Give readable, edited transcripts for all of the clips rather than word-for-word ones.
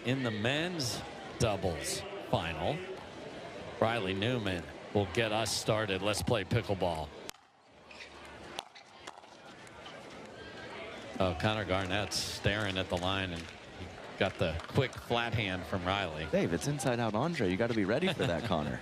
in the men's doubles final. Riley Newman will get us started. Let's play pickleball. Oh, Connor Garnett's staring at the line and got the quick flat hand from Riley. Dave, it's inside out Andre. You got to be ready for that, Connor.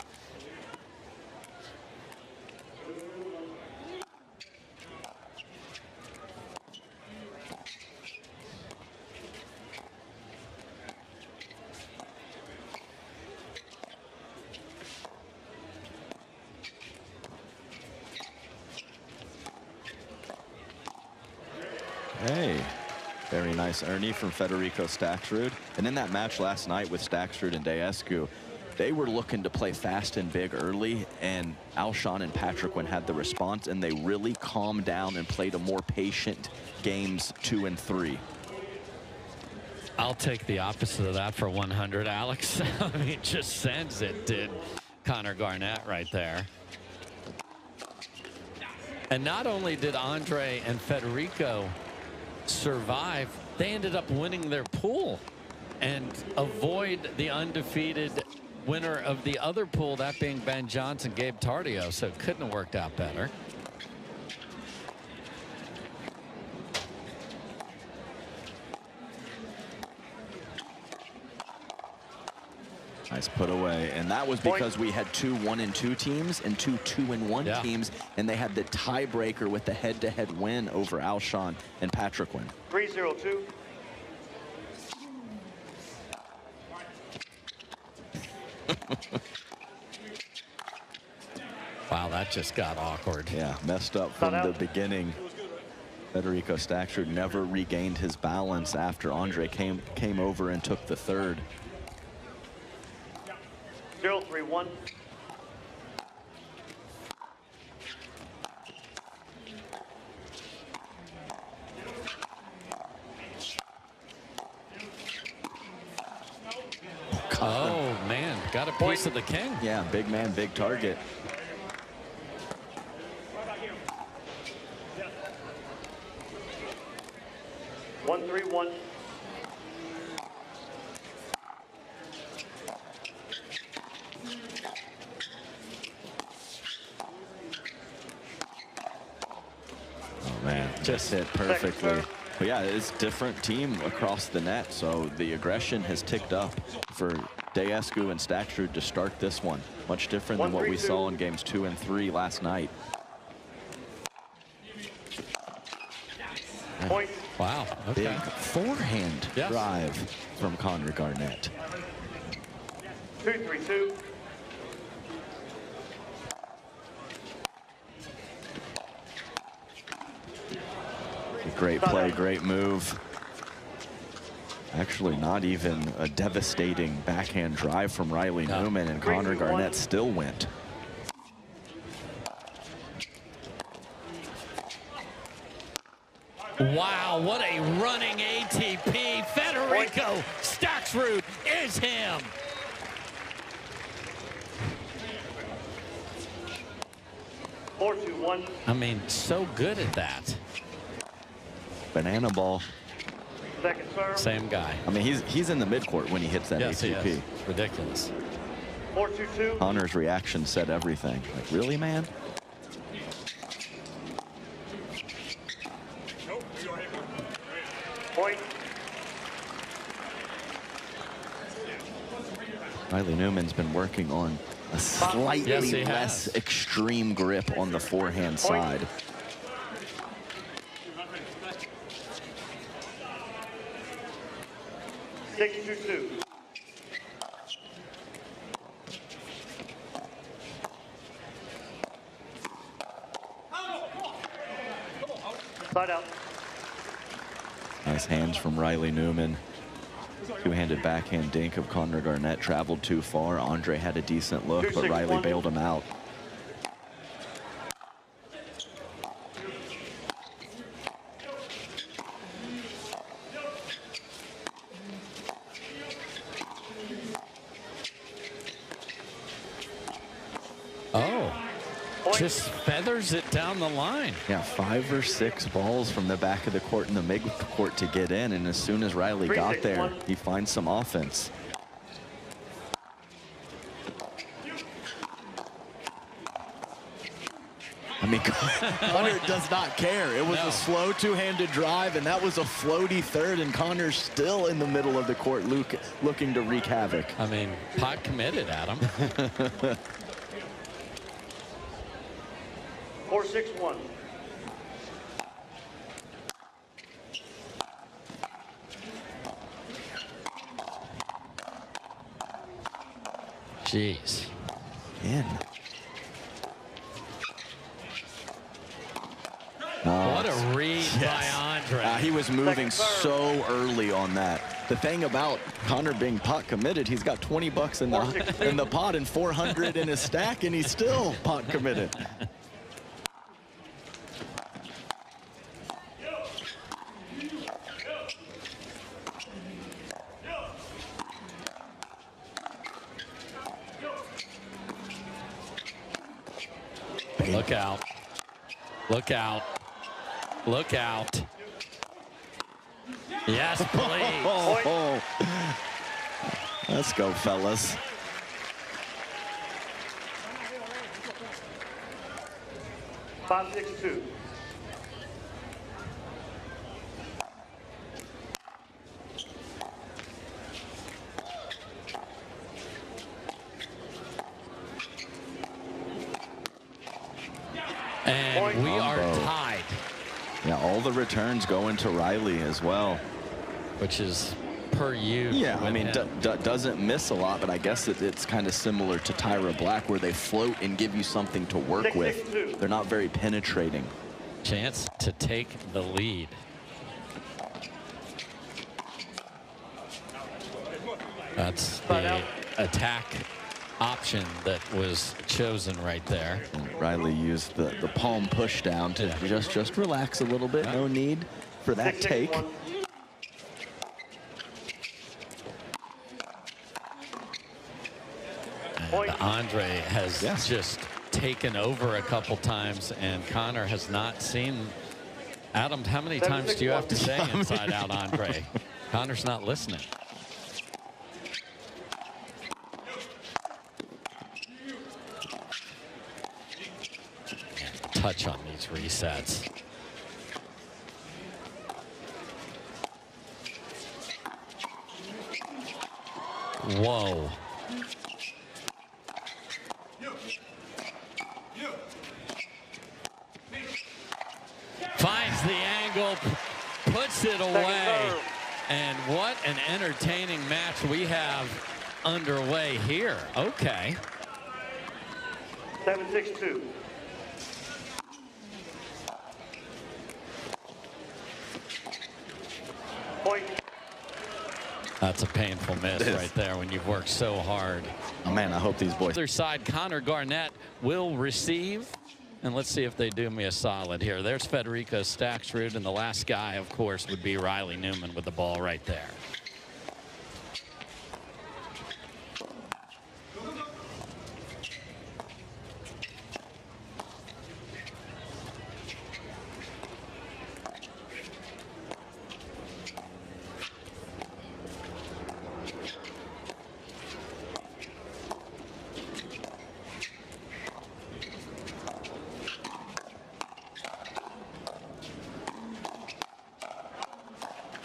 Hey, very nice Ernie from Federico Staksrud. And in that match last night with Staksrud and Daescu, they were looking to play fast and big early, and Alshon and Patrick had the response, and they really calmed down and played a more patient games 2 and 3. I'll take the opposite of that for 100, Alex. I mean, just sends it, did Connor Garnett right there. And not only did Andre and Federico survive, they ended up winning their pool and avoid the undefeated winner of the other pool, that being Ben Johnson, Gabe Tardio. So it couldn't have worked out better. Nice put away, and that was because we had 2 1-2 teams and 2 2-1 teams, and they had the tiebreaker with the head-to-head win over Alshon and Patrick win. 3-0-2. Wow, that just got awkward. Yeah, messed up from the beginning. Federico Staksrud never regained his balance after Andre came over and took the third. 0-3-1. Oh, man, got a piece of the king. Yeah, big man, big target. One, 3-1. Oh man, just hit perfectly. But yeah, it's a different team across the net, so the aggression has ticked up for Daescu and Staksrud to start this one. Much different than what we saw in games 2 and 3 last night. Point. Wow, okay. Big forehand drive from Connor Garnett. 2-3-2. Great play, great move. Actually, not even a devastating backhand drive from Riley Newman, and Connor Garnett still went. Wow, what a running ATP. Federico Staksrud is him. I mean, so good at that. Banana ball. Second serve. Same guy. I mean, he's in the midcourt when he hits that ATP. He is. Ridiculous. 4-2-2. Connor's reaction said everything. Like, really, man? Point. Riley Newman's been working on a slightly less extreme grip on the forehand side. Side out. Nice hands from Riley Newman. Two-handed backhand dink of Connor Garnett traveled too far. Andre had a decent look, but Riley bailed him out. Oh. just feathers it down the line. Yeah, 5 or 6 balls from the back of the court and the mid-court to get in, and as soon as Riley got there, he finds some offense. I mean, Connor does not care. It was a slow two-handed drive, and that was a floaty third, and Connor's still in the middle of the court looking to wreak havoc. I mean, pot committed, Adam. 4-6-1. Jeez. In. What a read by Andre. He was moving so early on that. The thing about Connor being pot committed, he's got 20 bucks in the pot and 400 in his stack, and he's still pot committed. Look out. Look out. Look out. Yes, please. Oh. Let's go, fellas. Five, 6-2. And we are tied. Yeah, all the returns go into Riley as well. Which is per you. Yeah, I mean, doesn't miss a lot, but I guess it's kind of similar to Tyra Black, where they float and give you something to work with. They're not very penetrating. Chance to take the lead. That's the attack option that was chosen right there. And Riley used the palm push down to just relax a little bit. No need for that take. And Andre has just taken over a couple times, and Connor has not seen. Adam, how many times do you have to say inside out, Andre? Connor's not listening. Touch on these resets. Whoa. Finds the angle, puts it away. And what an entertaining match we have underway here. Okay. 7-6-2. Point. That's a painful miss right there when you've worked so hard. Oh, man, I hope these boys. Other side, Connor Garnett will receive. And let's see if they do me a solid here. There's Federico Staksrud, and the last guy, of course, would be Riley Newman with the ball right there.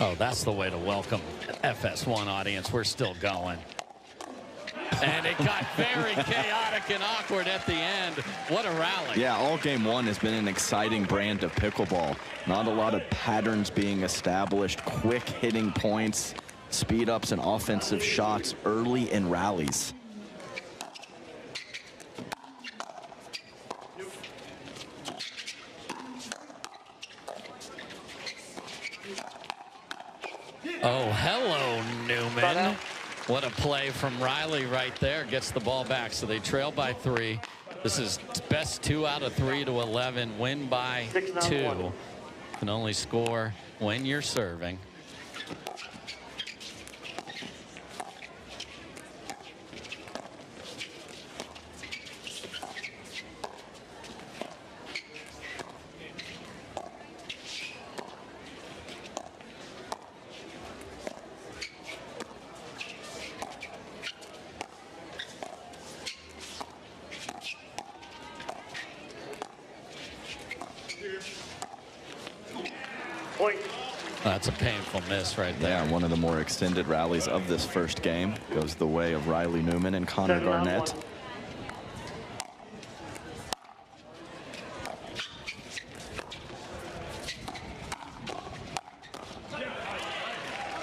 Oh, that's the way to welcome FS1 audience. We're still going. And it got very chaotic and awkward at the end. What a rally. Yeah, all game one has been an exciting brand of pickleball. Not a lot of patterns being established, quick hitting points, speed ups and offensive shots early in rallies. Oh, hello, Newman. What a play from Riley right there. Gets the ball back, so they trail by 3. This is best 2 out of 3 to 11. Win by 2. Can only score when you're serving. That's a painful miss right there. Yeah, one of the more extended rallies of this first game goes the way of Riley Newman and Connor Garnett.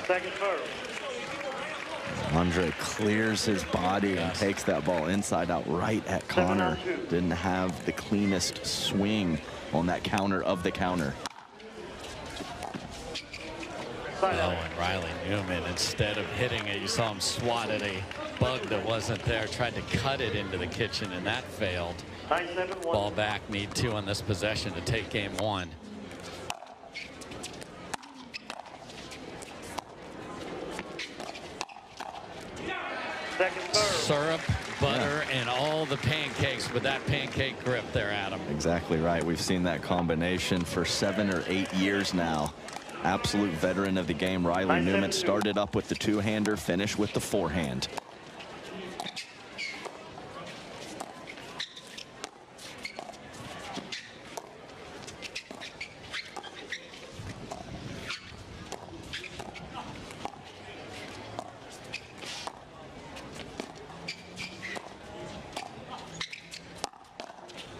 Second serve. Andre clears his body and takes that ball inside out right at Connor. Didn't have the cleanest swing on that counter of the counter. Oh, and Riley Newman, instead of hitting it, you saw him swat at a bug that wasn't there, tried to cut it into the kitchen, and that failed. Ball back, need 2 on this possession to take game 1. Syrup, butter, and all the pancakes with that pancake grip there, Adam. Exactly right. We've seen that combination for 7 or 8 years now. Absolute veteran of the game. Riley Newman started up with the 2-hander, finished with the 4-hand.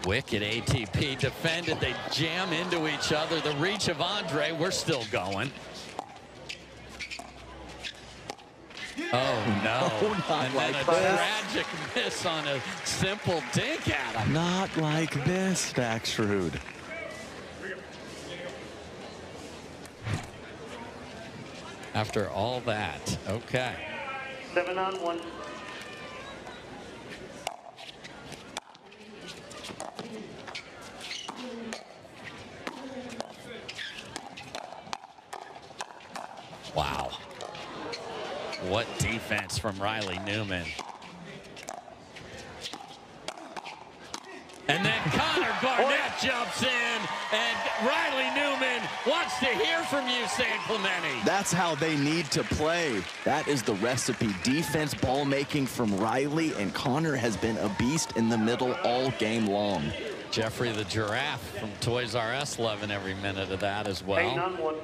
Wicked ATP defended. They jam into each other. The reach of Andre. We're still going. Oh, no. Not and like then a this. tragic miss on a simple dink at him. Not like this, Staksrud. After all that. Okay. 7-on-1. Wow. What defense from Riley Newman. And then Connor Garnett jumps in, and Riley Newman wants to hear from you, San Clemente. That's how they need to play. That is the recipe. Defense, ball making from Riley, and Connor has been a beast in the middle all game long. Jeffrey the Giraffe from Toys R Us loving every minute of that as well. 8-on-1.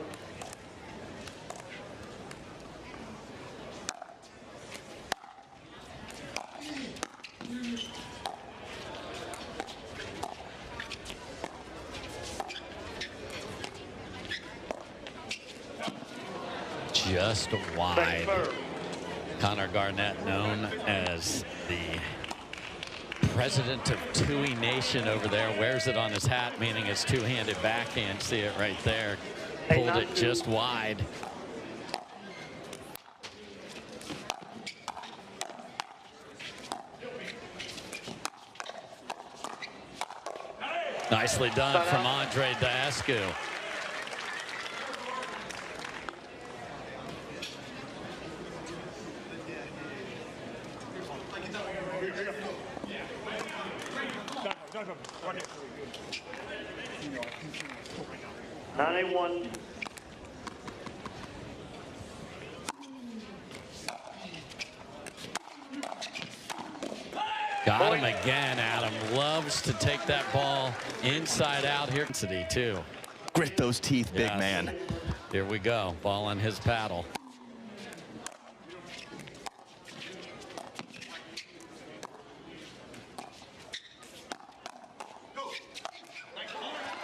Just wide. Connor Garnett, known as the president of Tui Nation over there, wears it on his hat, meaning it's 2-handed backhand. See it right there. Pulled it just wide. Nicely done from Andre Daescu. One. Got him again, Adam. Loves to take that ball inside out here. Too. Grit those teeth, big man. Here we go. Ball on his paddle.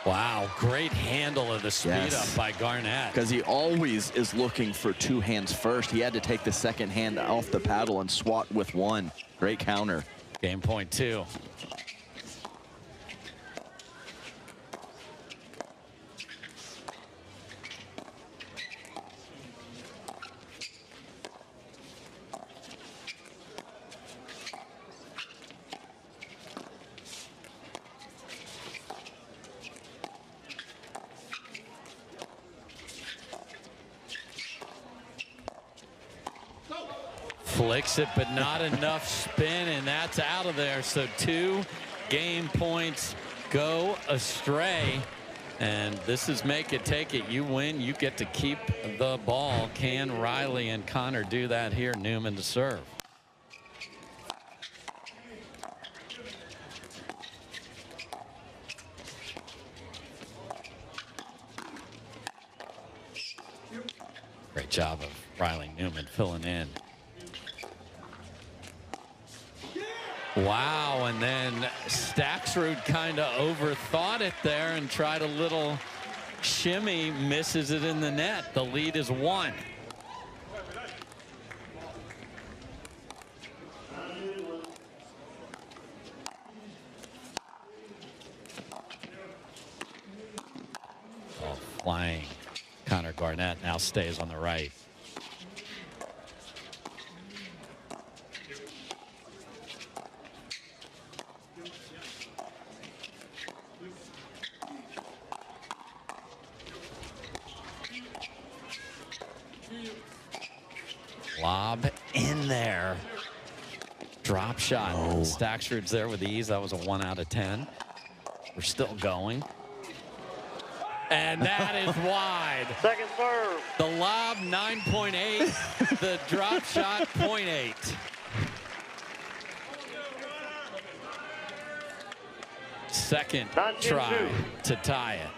Wow, great handle of the speed up by Garnett. Because he always is looking for 2 hands first. He had to take the 2nd hand off the paddle and swat with 1. Great counter. Game point 2. Flicks it, but not enough spin, and that's out of there. So 2 game points go astray. And this is make it, take it. You win, you get to keep the ball. Can Riley and Connor do that here? Newman to serve. Great job of Riley Newman filling in. Wow, and then Staksrud kind of overthought it there and tried a little shimmy, misses it in the net. The lead is 1. Oh, flying. Connor Garnett now stays on the right. Lob in there. Drop shot. Oh. Staksrud's there with ease. That was a 1 out of 10. We're still going. And that is wide. Second serve. The lob 9.8. The drop shot 0.8. Second try to tie it.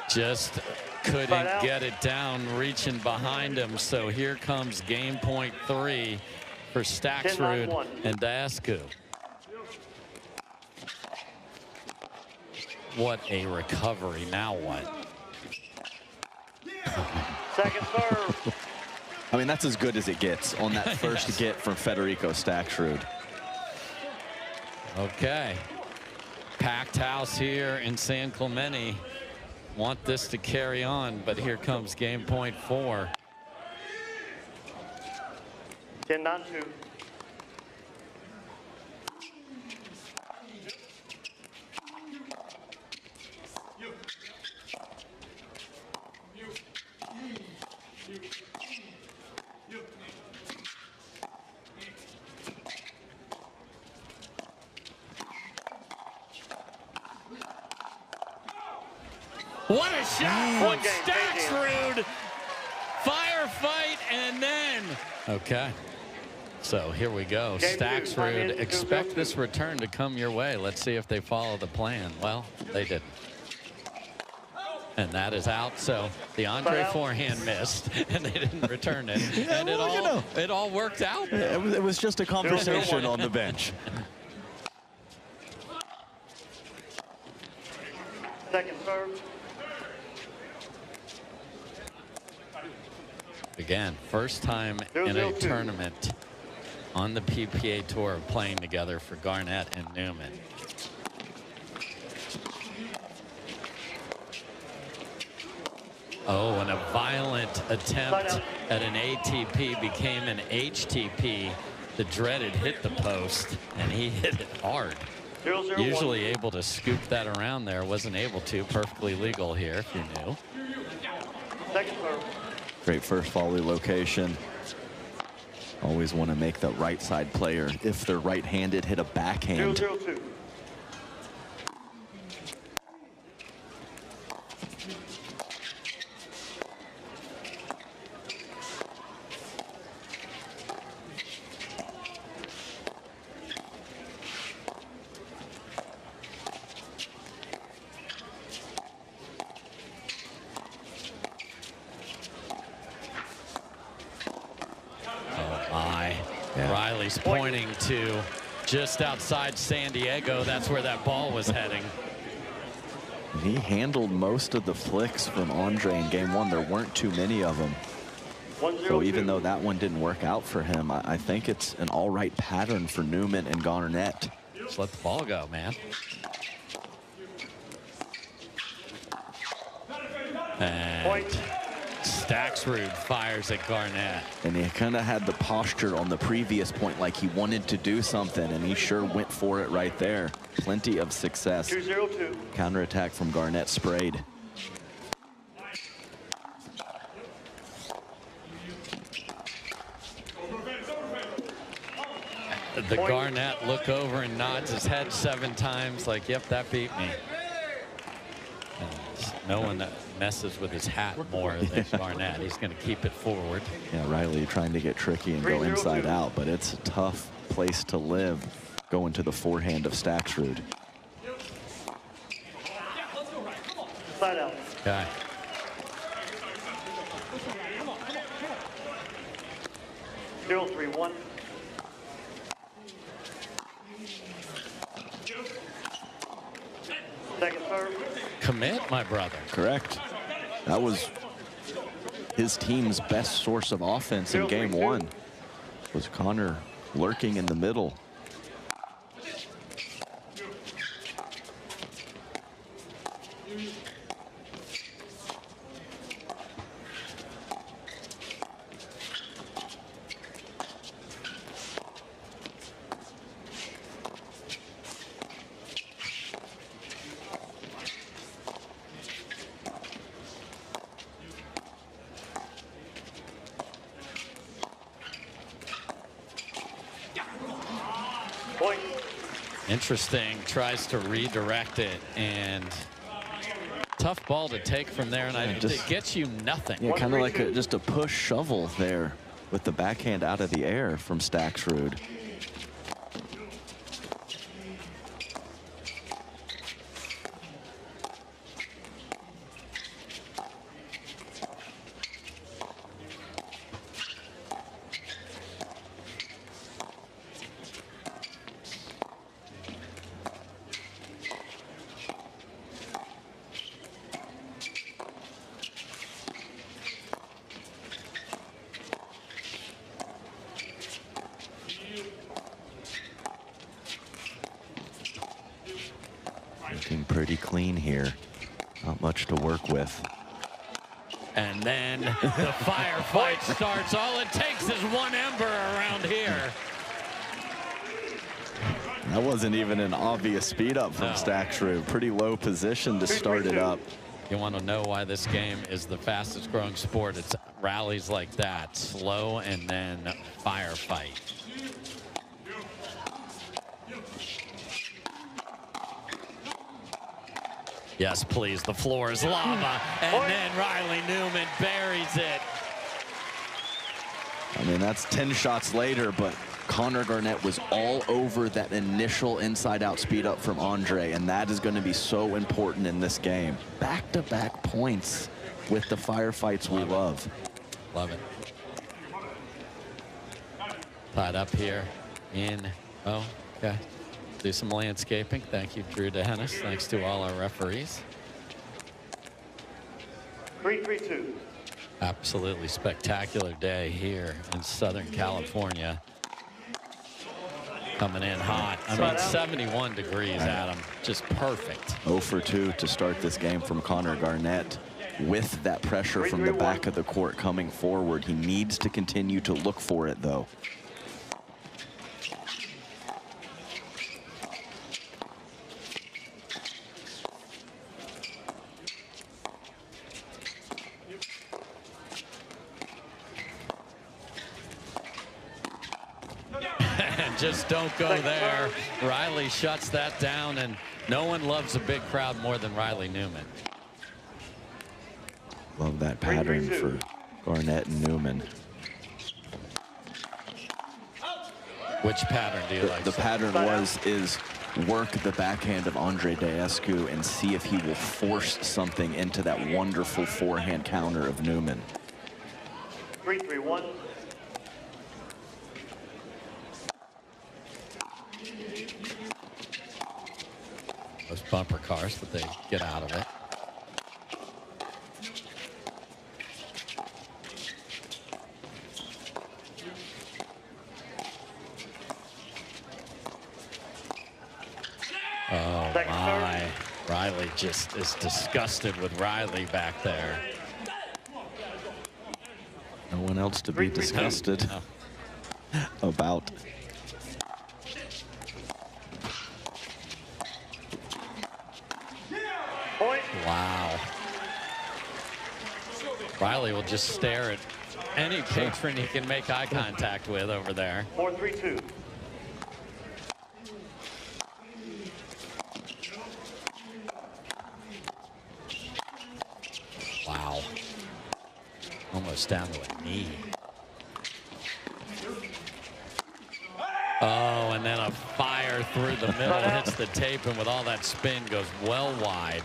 Just couldn't get it down, reaching behind him. So here comes game point 3 for Staksrud and Daescu. What a recovery. Now what? Second serve. I mean, that's as good as it gets on that first Yes. get from Federico Staksrud. Okay. Packed house here in San Clemente. Want this to carry on, but here comes game point 4. 10-2. What a shot One from game, Staksrud. Firefight, and then. Okay. So here we go. Game 2, Staksrud, expect 2-0-2. this return to come your way. Let's see if they follow the plan. Well, they didn't. And that is out. So the Andre forehand missed, and they didn't return it. And it all worked out. It was just a conversation on the bench. Second serve. Again, first time in a tournament on the PPA tour playing together for Garnett and Newman. Oh, and a violent attempt at an ATP became an HTP. The dreaded hit the post, and he hit it hard. 0-0-1. Usually able to scoop that around there. Wasn't able to. Perfectly legal here, if you knew. Second serve. Great first volley location. Always want to make the right side player, if they're right-handed, hit a backhand. 0-0-2. Riley's pointing to just outside San Diego. That's where that ball was heading. He handled most of the flicks from Andre in game 1. There weren't too many of them. 1-0-2. So even though that one didn't work out for him, I think it's an all right pattern for Newman and Garnett. Just let the ball go, man. And Point. Staksrud fires at Garnett. And he kind of had the posture on the previous point like he wanted to do something, and he sure went for it right there. Plenty of success. 2-0-2. Counterattack from Garnett sprayed. The Garnett look over and nods his head 7 times like, yep, that beat me. And No one messes with his hat more than Garnett. He's going to keep it forward. Yeah, Riley trying to get tricky and go inside out, but it's a tough place to live going to the forehand of Staksrud. Side out. Okay. Zero, 3-1. Second serve. Commit, my brother. Correct. That was his team's best source of offense in game one. Was Connor lurking in the middle. Point. Interesting, tries to redirect it, and tough ball to take from there, and it gets you nothing. Yeah, kind of like just a push shovel there with the backhand out of the air from Staksrud. Looking pretty clean here. Not much to work with. And then the firefight starts. All it takes is one ember around here. That wasn't even an obvious speed up from Staksrud. Pretty low position to start it up. You want to know why this game is the fastest growing sport? It's rallies like that, slow and then firefight. Yes, please. The floor is lava. And then Riley Newman buries it. I mean, that's 10 shots later, but Connor Garnett was all over that initial inside-out speed up from Andre, and that is going to be so important in this game. Back-to-back points with the firefights we love. Love it. Tied up here in, oh, okay. Do some landscaping. Thank you, Drew Dennis. Thanks to all our referees. 3-3-2. Absolutely spectacular day here in Southern California. Coming in hot. I mean, 71 degrees, Adam. Just perfect. 0 for 2 to start this game from Connor Garnett. With that pressure from the back of the court coming forward, he needs to continue to look for it, though. Just don't go there. Riley shuts that down, and no one loves a big crowd more than Riley Newman. Love that pattern for Garnett and Newman. Which pattern do you like? The pattern is work the backhand of Andre Daescu and see if he will force something into that wonderful forehand counter of Newman. 3-3-1. Those bumper cars, but they get out of it. Oh my, Riley just is disgusted with Riley back there. No one else to be disgusted about. Wow. Riley will just stare at any patron he can make eye contact with over there. 4-3-2. drops down to a knee. Oh, and then a fire through the middle, hits the tape, and with all that spin goes well wide.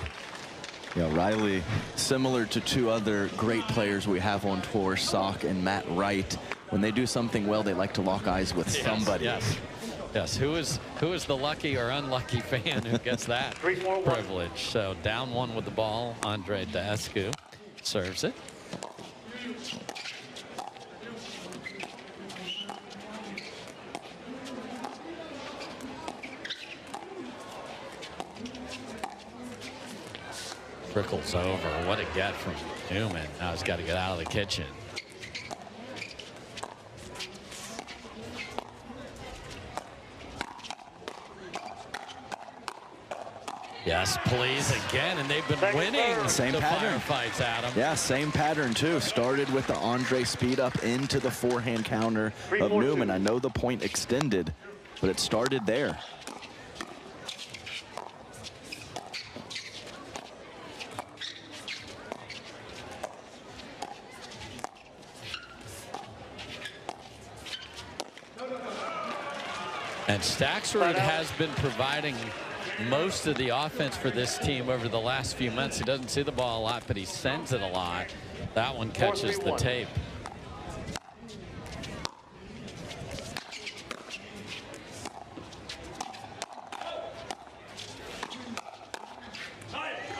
Yeah, Riley, similar to two other great players we have on tour, Sock and Matt Wright. When they do something well, they like to lock eyes with somebody. Yes. Who is the lucky or unlucky fan who gets that privilege? So down one with the ball, Andre Daescu serves it. Trickles over. What a get from Newman. Now he's got to get out of the kitchen. Yes, please, again, and they've been winning same the pattern. firefights, Adam. Yeah, same pattern too. Started with the Andre speed up into the forehand counter of Newman. I know the point extended, but it started there. And Staksrud has been providing most of the offense for this team over the last few months. He doesn't see the ball a lot, but he sends it a lot. That one catches the tape.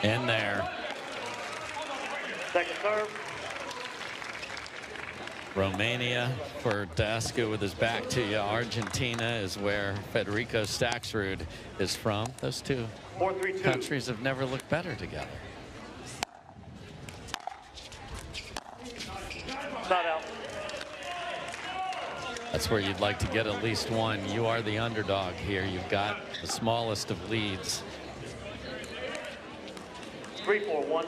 In there. Second serve. Romania for Daescu with his back to you. Argentina is where Federico Staksrud is from. Those two countries have never looked better together. Not out. That's where you'd like to get at least one. You are the underdog here. You've got the smallest of leads. 3-4-1.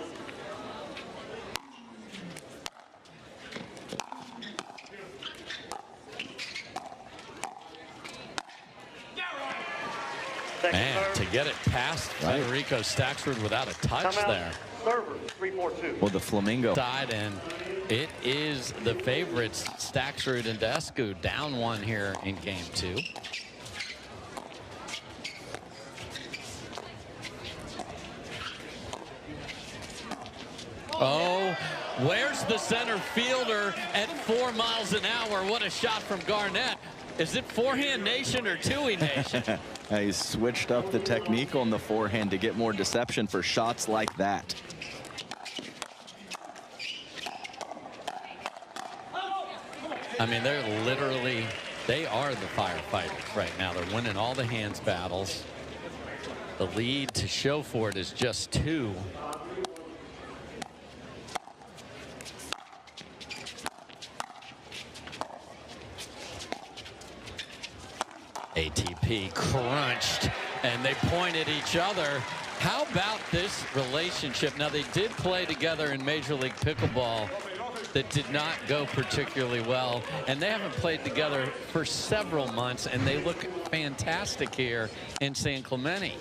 Man, to get it past Federico Staksrud without a touch there. Server, 3-4-2. Well, the Flamingo Died in. It is the favorites, Staksrud and Daescu, down one here in game two. Oh, where's the center fielder at 4 miles an hour? What a shot from Garnett. Is it forehand nation or two-y nation? He switched up the technique on the forehand to get more deception for shots like that. I mean, they are the firefighters right now. They're winning all the hands battles. The lead to show for it is just 2. ATP crunched, and they point at each other. How about this relationship? Now, they did play together in Major League Pickleball. That did not go particularly well, and they haven't played together for several months, and they look fantastic here in San Clemente.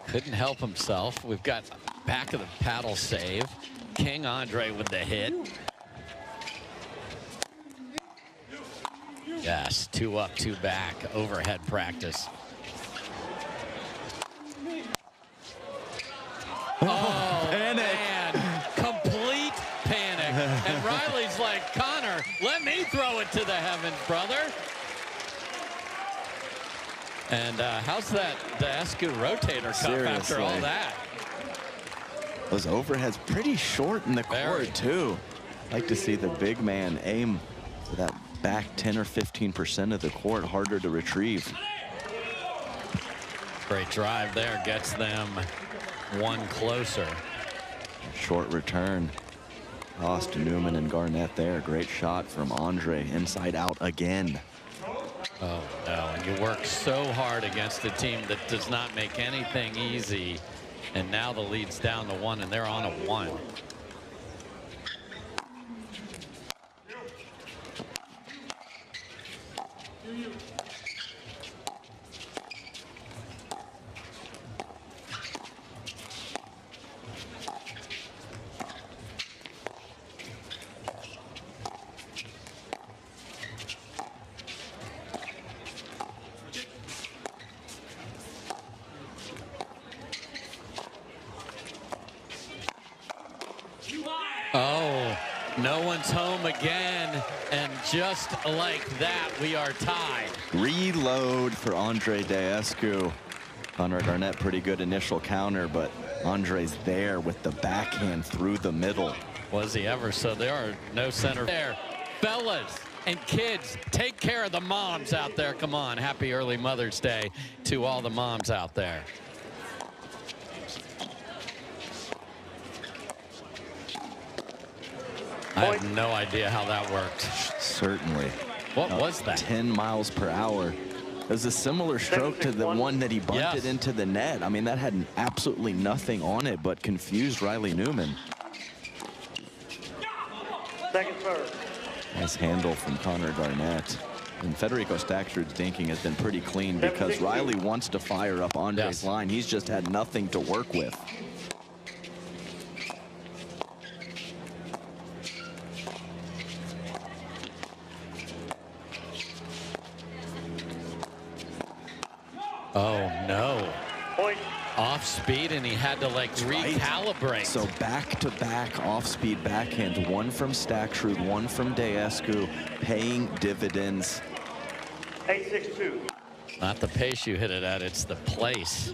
Couldn't help himself. We've got back of the paddle save. King Andre with the hit. Yes, 2 up, 2 back. Overhead practice. Oh, panic. Man. Complete panic. And Riley's like, Connor, let me throw it to the heavens, brother. And how's that Daescu rotator cuff after all that? Those overheads pretty short in the court, too. Like to see the big man aim for that back 10 or 15% of the court, harder to retrieve. Great drive there, gets them one closer. Short return. Lost Newman and Garnett there. Great shot from Andre, inside out again. Oh, no, and you work so hard against a team that does not make anything easy. And now the lead's down to 1, and they're on a 1. Oh, no one's home again, and just like that, we are tied. Reload for Andre Daescu. Connor Garnett, pretty good initial counter, but Andre's there with the backhand through the middle. Was he ever? So there are no center there. Fellas and kids, take care of the moms out there. Come on, happy early Mother's Day to all the moms out there. I have no idea how that worked. Certainly. What was that? 10 miles per hour. It was a similar stroke to the one that he bunted into the net. I mean, that had absolutely nothing on it but confused Riley Newman. Second serve. Nice handle from Connor Garnett. And Federico Staksrud's dinking has been pretty clean because Riley wants to fire up Andre's line. He's just had nothing to work with. Oh, no. Point. Off speed, and he had to, like, recalibrate. So back-to-back off-speed backhand, one from Staksrud, one from Daescu, paying dividends. 8-6-2. Not the pace you hit it at, it's the place.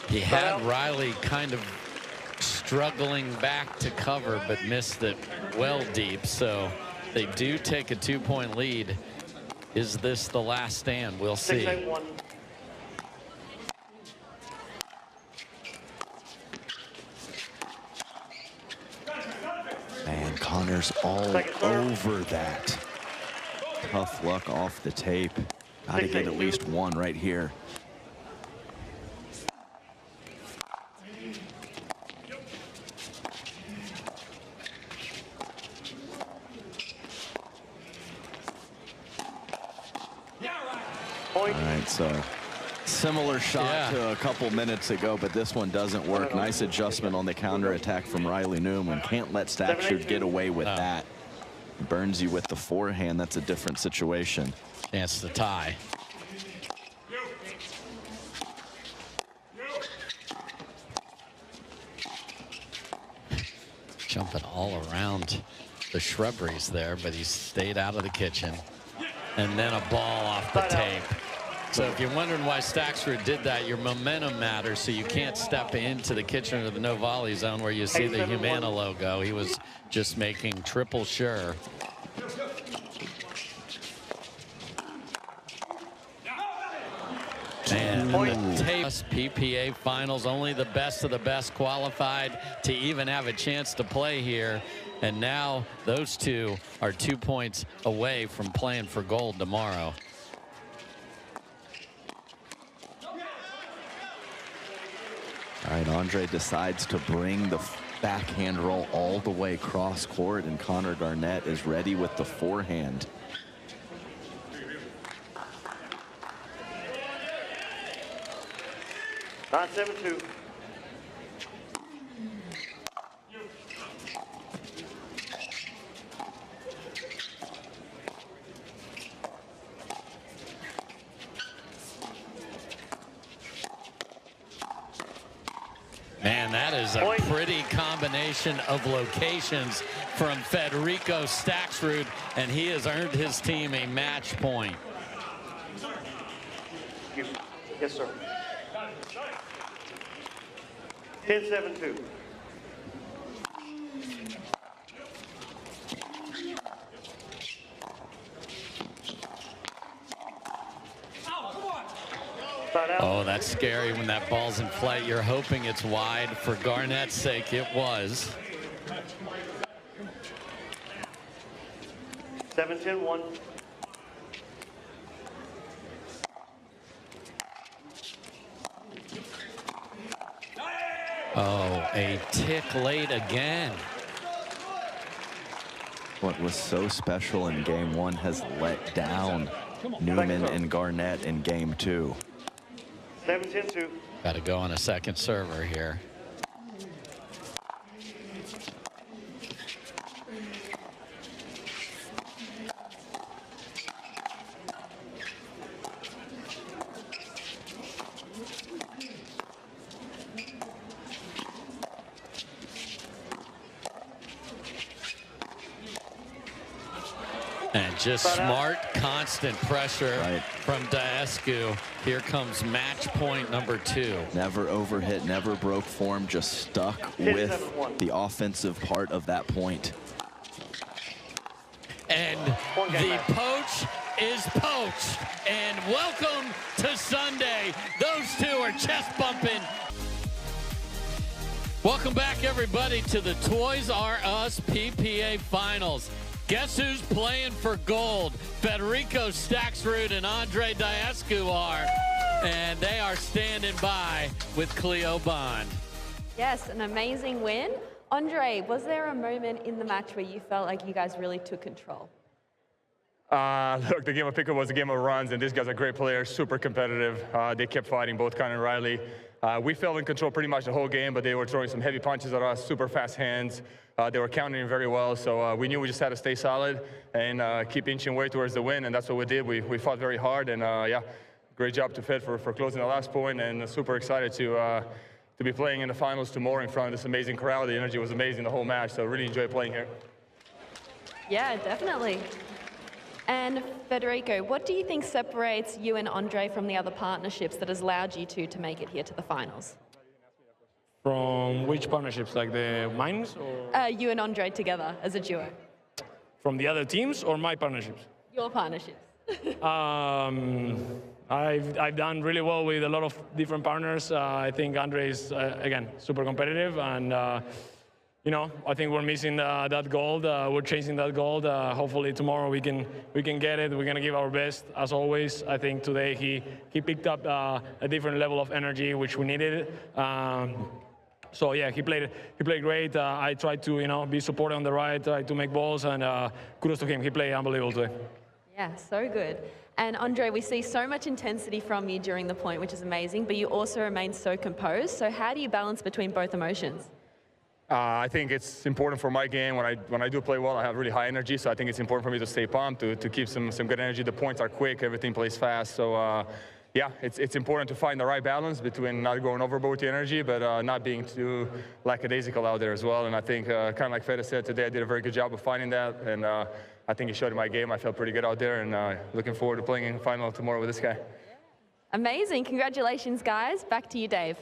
He had Riley kind of struggling back to cover, but missed it well deep. So they do take a 2-point lead. Is this the last stand? We'll see. 6-8-1. And Connor's all over that. Tough luck off the tape. Got to get at least one right here. All right, so similar shot to a couple minutes ago, but this one doesn't work. Nice adjustment on the counter attack from Riley Newman. Can't let Staksrud get away with that. Burns you with the forehand. That's a different situation. Chance to tie. Jumping all around the shrubberies there, but he stayed out of the kitchen. And then a ball off the tape. So if you're wondering why Staksrud did that, your momentum matters, so you can't step into the kitchen or the no volley zone where you see the Humana logo. He was just making triple sure. And the tape PPA finals, only the best of the best qualified to even have a chance to play here. And now those two are 2 points away from playing for gold tomorrow. All right, Andre decides to bring the backhand roll all the way cross court, and Connor Garnett is ready with the forehand. Nine, 7-2. Man, that is a pretty combination of locations from Federico Staksrud, and he has earned his team a match point. Yes, sir. 10-7-2. Oh, that's scary when that ball's in flight. You're hoping it's wide. For Garnett's sake, it was. 7-10-1. Oh, a tick late again. What was so special in game one has let down Newman and Garnett in game two. 7-10-2. Got to go on a second server here. And just smart, constant pressure from Daescu. Here comes match point number 2. Never overhit, never broke form, just stuck with the offensive part of that point. And the poach is poached. And welcome to Sunday. Those two are chest bumping. Welcome back, everybody, to the Toys R Us PPA Finals. Guess who's playing for gold? Federico Staksrud and Andre Daescu are, and they are standing by with Cleo Bond. Yes, an amazing win. Andre, was there a moment in the match where you felt like you guys really took control? Look, the game of pickleball was a game of runs, and these guys are great players, super competitive. They kept fighting, both Con and Riley. We felt in control pretty much the whole game, but they were throwing some heavy punches at us, super fast hands. They were countering very well, so we knew we just had to stay solid and keep inching way towards the win, and that's what we did. We fought very hard, and yeah, great job to Fed for closing the last point, and super excited to be playing in the finals tomorrow in front of this amazing crowd. The energy was amazing the whole match, so really enjoyed playing here. Yeah, definitely. And Federico, what do you think separates you and Andre from the other partnerships that has allowed you two to make it here to the finals? From which partnerships, like the mines? Or? You and Andre together as a duo. From the other teams or my partnerships? Your partnerships. I've done really well with a lot of different partners. I think Andre is, again, super competitive, and you know, I think we're missing that gold. We're chasing that gold. Hopefully tomorrow we can get it. We're gonna give our best as always. I think today he picked up a different level of energy which we needed. So yeah, he played great. I tried to be supportive on the right, tried to make balls, and kudos to him. He played unbelievable today. Yeah, so good. And Andre, we see so much intensity from you during the point, which is amazing, but you also remain so composed. So how do you balance between both emotions? I think it's important for my game. When I do play well, I have really high energy, so I think it's important for me to stay pumped, to keep some good energy. The points are quick, everything plays fast. So yeah, it's important to find the right balance between not going overboard with the energy, but not being too lackadaisical out there as well. And I think, kind of like Fede said today, I did a very good job of finding that. And I think he showed in my game. I felt pretty good out there, and looking forward to playing in the final tomorrow with this guy. Amazing. Congratulations, guys. Back to you, Dave.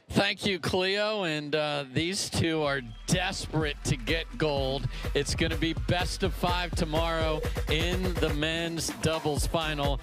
Thank you, Cleo, and these two are desperate to get gold. It's going to be best of 5 tomorrow in the men's doubles final.